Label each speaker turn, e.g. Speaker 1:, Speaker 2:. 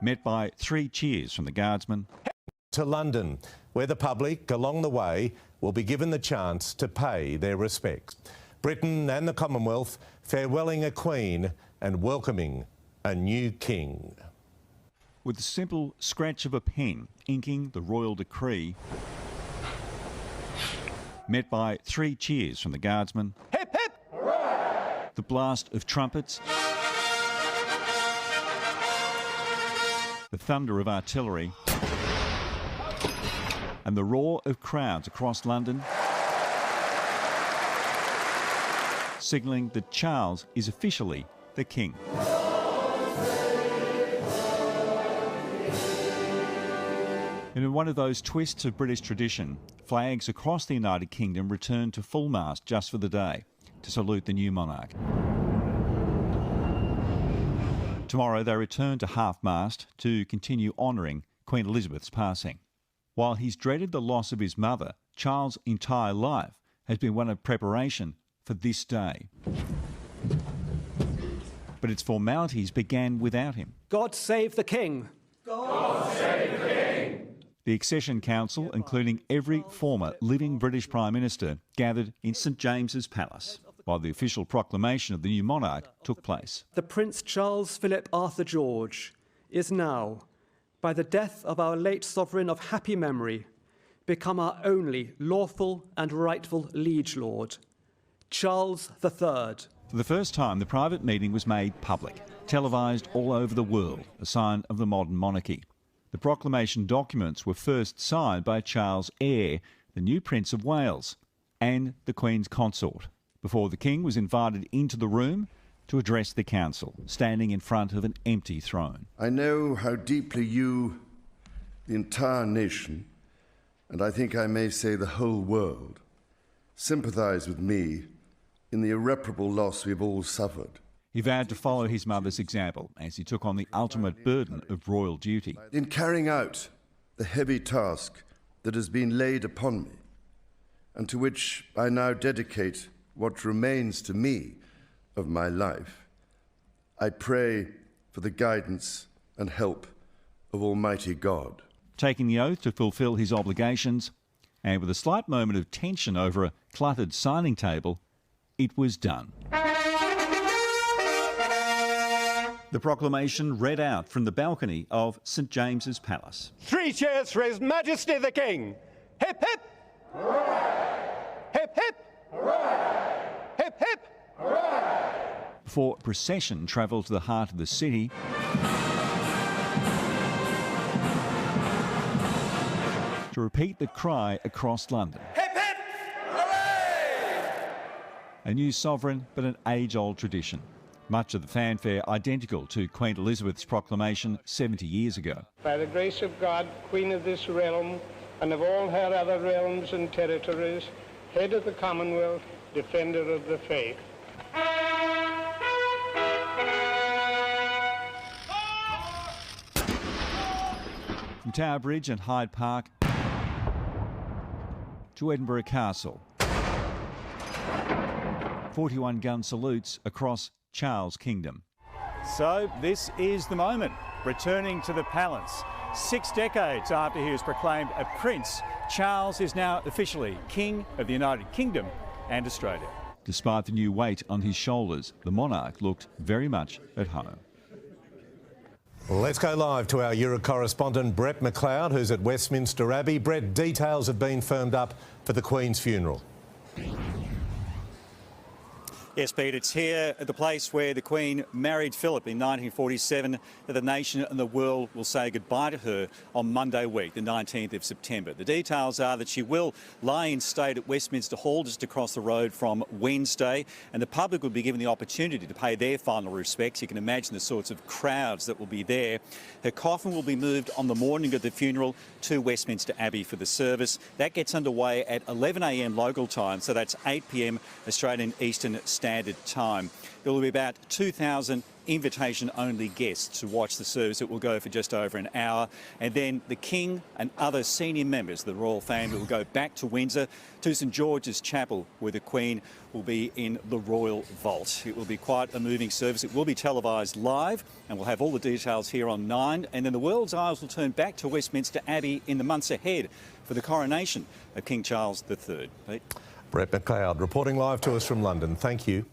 Speaker 1: met by 3 cheers from the Guardsmen.
Speaker 2: To London, where the public along the way will be given the chance to pay their respects. Britain and the Commonwealth farewelling a Queen and welcoming a new King.
Speaker 1: With the simple scratch of a pen inking the royal decree, met by 3 cheers from the Guardsmen.
Speaker 3: Hip hip! Hooray!
Speaker 1: The blast of trumpets, the thunder of artillery, and the roar of crowds across London, signalling that Charles is officially the King. And in one of those twists of British tradition, flags across the United Kingdom returned to full mast just for the day to salute the new monarch. Tomorrow they return to half-mast to continue honouring Queen Elizabeth's passing. While he's dreaded the loss of his mother, Charles' entire life has been one of preparation for this day. But its formalities began without him.
Speaker 3: God save the King!
Speaker 4: God save the King!
Speaker 1: The Accession Council, including every former living British Prime Minister, gathered in St James's Palace, while the official proclamation of the new monarch took place.
Speaker 3: The Prince Charles Philip Arthur George is now, by the death of our late sovereign of happy memory, become our only lawful and rightful liege lord, Charles III.
Speaker 1: For the first time, the private meeting was made public, televised all over the world, a sign of the modern monarchy. The proclamation documents were first signed by Charles' heir, the new Prince of Wales, and the Queen's consort, before the King was invited into the room to address the council, standing in front of an empty throne.
Speaker 5: I know how deeply you, the entire nation, and I think I may say the whole world, sympathise with me in the irreparable loss we've all suffered.
Speaker 1: He vowed to follow his mother's example as he took on the ultimate burden of royal duty.
Speaker 5: In carrying out the heavy task that has been laid upon me, and to which I now dedicate what remains to me of my life, I pray for the guidance and help of Almighty God.
Speaker 1: Taking the oath to fulfil his obligations, and with a slight moment of tension over a cluttered signing table, it was done. The proclamation read out from the balcony of St James's Palace.
Speaker 4: 3 cheers for His Majesty the King! Hip hip! Hooray! Hip hip! Hooray! Hip hip! Hooray!
Speaker 1: Before a procession travelled to the heart of the city, to repeat the cry across London.
Speaker 4: Hip hip! Hooray!
Speaker 1: A new sovereign, but an age-old tradition. Much of the fanfare identical to Queen Elizabeth's proclamation 70 years ago.
Speaker 6: By the grace of God, Queen of this realm, and of all her other realms and territories, head of the Commonwealth, defender of the faith.
Speaker 1: From Tower Bridge and Hyde Park to Edinburgh Castle, 41 gun salutes across Charles' kingdom.
Speaker 7: So this is the moment, returning to the palace. 6 decades after he was proclaimed a prince, Charles is now officially King of the United Kingdom and Australia.
Speaker 1: Despite the new weight on his shoulders, the monarch looked very much at home.
Speaker 2: Let's go live to our Euro correspondent Brett McLeod, who's at Westminster Abbey. Brett, details have been firmed up for the Queen's funeral.
Speaker 7: Yes, Pete, it's here at the place where the Queen married Philip in 1947 that the nation and the world will say goodbye to her on Monday week, the 19th of September. The details are that she will lie in state at Westminster Hall just across the road from Wednesday, and the public will be given the opportunity to pay their final respects. You can imagine the sorts of crowds that will be there. Her coffin will be moved on the morning of the funeral to Westminster Abbey for the service. That gets underway at 11 a.m. local time, so that's 8 p.m. Australian Eastern Standard Time. There will be about 2,000 invitation-only guests to watch the service. It will go for just over an hour. And then the King and other senior members of the royal family will go back to Windsor, to St George's Chapel, where the Queen will be in the Royal Vault. It will be quite a moving service. It will be televised live, and we'll have all the details here on 9. And then the world's eyes will turn back to Westminster Abbey in the months ahead for the coronation of King Charles III. Pete?
Speaker 2: Brett McLeod reporting live to us from London. Thank you.